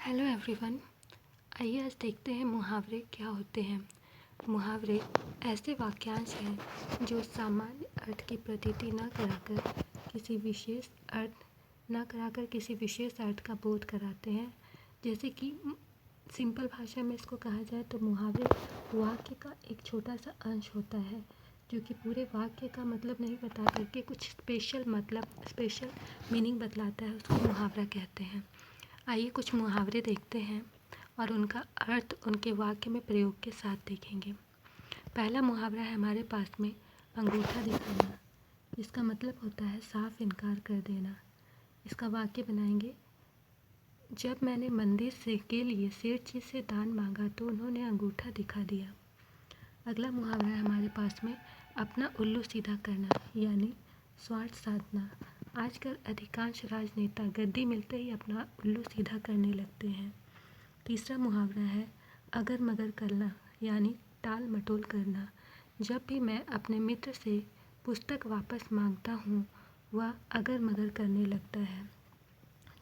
Hello everyone. आइए आज देखते हैं मुहावरे क्या होते हैं। मुहावरे ऐसे वाक्यांश हैं जो सामान्य अर्थ की प्रतीति न कराकर किसी विशेष अर्थ का बोध कराते हैं। जैसे कि सिंपल भाषा में इसको कहा जाए तो मुहावरे वाक्य का एक छोटा सा अंश होता है जो कि पूरे वाक्य का मतलब नहीं बता करके कुछ स्पेशल मीनिंग बतलाता है, उसको मुहावरा कहते हैं। आइए कुछ मुहावरे देखते हैं और उनका अर्थ उनके वाक्य में प्रयोग के साथ देखेंगे। पहला मुहावरा है हमारे पास में अंगूठा दिखाना, जिसका मतलब होता है साफ इनकार कर देना। इसका वाक्य बनाएंगे, जब मैंने मंदिर से के लिए सेठ जी से दान मांगा तो उन्होंने अंगूठा दिखा दिया। अगला मुहावरा है हमारे पास में अपना उल्लू सीधा करना, यानी स्वार्थ साधना। आजकल अधिकांश राजनेता गद्दी मिलते ही अपना उल्लू सीधा करने लगते हैं। तीसरा मुहावरा है अगर मगर करना, यानी टाल मटोल करना। जब भी मैं अपने मित्र से पुस्तक वापस मांगता हूँ वह अगर मगर करने लगता है।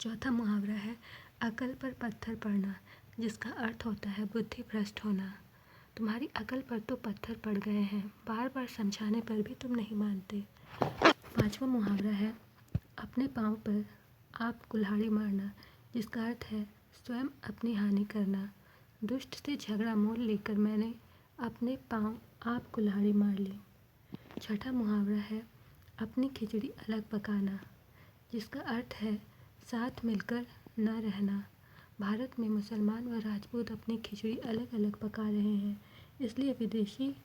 चौथा मुहावरा है अकल पर पत्थर पड़ना, जिसका अर्थ होता है बुद्धि भ्रष्ट होना। तुम्हारी अकल पर तो पत्थर पड़ गए हैं, बार बार समझाने पर भी तुम नहीं मानते। पांचवा मुहावरा है अपने पाँव पर आप कुल्हाड़ी मारना, जिसका अर्थ है स्वयं अपनी हानि करना। दुष्ट से झगड़ा मोल लेकर मैंने अपने पाँव आप कुल्हाड़ी मार ली। छठा मुहावरा है अपनी खिचड़ी अलग पकाना, जिसका अर्थ है साथ मिलकर न रहना। भारत में मुसलमान व राजपूत अपनी खिचड़ी अलग अलग पका रहे हैं, इसलिए विदेशी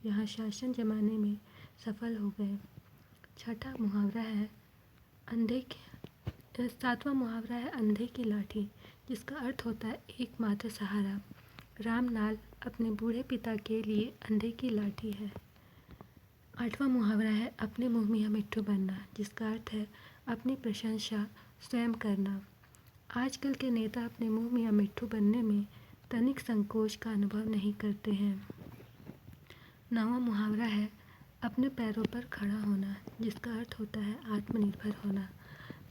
यहाँ शासन जमाने में सफल हो गए। छठा मुहावरा है सातवां मुहावरा है अंधे की लाठी, जिसका अर्थ होता है एकमात्र सहारा। रामलाल अपने बूढ़े पिता के लिए अंधे की लाठी है। आठवां मुहावरा है अपने मुँह मियाँ मिट्ठू बनना, जिसका अर्थ है अपनी प्रशंसा स्वयं करना। आजकल के नेता अपने मुँह मियाँ मिट्ठू बनने में तनिक संकोच का अनुभव नहीं करते हैं। नौवां मुहावरा है अपने पैरों पर खड़ा होना, जिसका अर्थ होता है आत्मनिर्भर होना।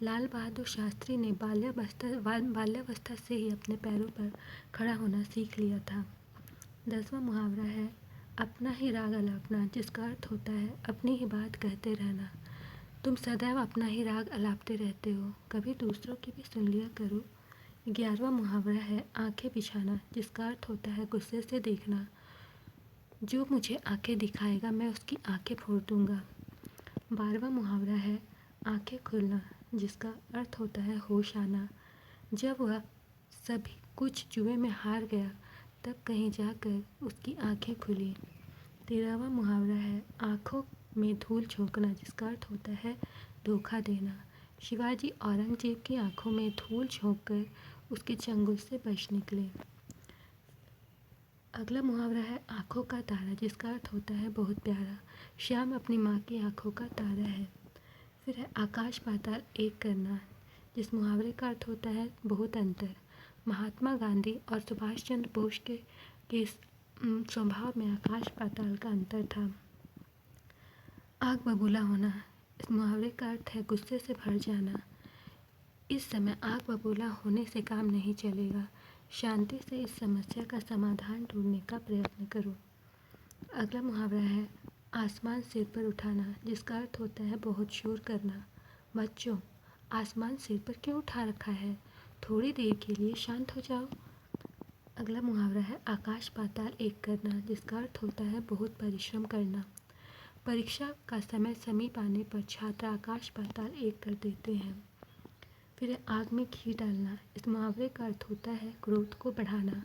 लाल बहादुर शास्त्री ने बाल्यावस्था से ही अपने पैरों पर खड़ा होना सीख लिया था। 10वां मुहावरा है अपना ही राग अलापना, जिसका अर्थ होता है अपनी ही बात कहते रहना। तुम सदैव अपना ही राग अलापते रहते हो, कभी दूसरों की भी सुन लिया करो। 11वां मुहावरा है आंखें बिछाना, जिसका अर्थ होता है गुस्से से देखना। जो मुझे आंखें दिखाएगा मैं उसकी आंखें फोड़ दूंगा। 12वां मुहावरा है आंखें खुलना, जिसका अर्थ होता है होश आना। जब वह सभी कुछ जुए में हार गया तब कहीं जाकर उसकी आंखें खुली। 13वां मुहावरा है आंखों में धूल झोंकना, जिसका अर्थ होता है धोखा देना। शिवाजी औरंगजेब की आंखों में धूल झोंककर उसके चंगुल से बच निकले। अगला मुहावरा है आंखों का तारा, जिसका अर्थ होता है बहुत प्यारा। श्याम अपनी माँ की आंखों का तारा है। फिर है आकाश पाताल एक करना, जिस मुहावरे का अर्थ होता है बहुत अंतर। महात्मा गांधी और सुभाष चंद्र बोस के स्वभाव में आकाश पाताल का अंतर था। आग बबूला होना, इस मुहावरे का अर्थ है गुस्से से भर जाना। इस समय आग बबूला होने से काम नहीं चलेगा, शांति से इस समस्या का समाधान ढूंढने का प्रयत्न करो। अगला मुहावरा है आसमान सिर पर उठाना, जिसका अर्थ होता है बहुत शोर करना। बच्चों, आसमान सिर पर क्यों उठा रखा है, थोड़ी देर के लिए शांत हो जाओ। अगला मुहावरा है आकाश पाताल एक करना, जिसका अर्थ होता है बहुत परिश्रम करना। परीक्षा का समय समीप आने पर छात्र आकाश पाताल एक कर देते हैं। फिर आग में घी डालना, इस मुहावरे का अर्थ होता है क्रोध को बढ़ाना।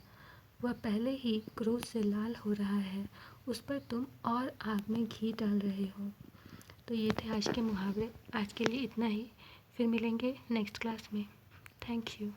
वह पहले ही क्रोध से लाल हो रहा है, उस पर तुम और आग में घी डाल रहे हो। तो ये थे आज के मुहावरे। आज के लिए इतना ही, फिर मिलेंगे नेक्स्ट क्लास में। Thank you.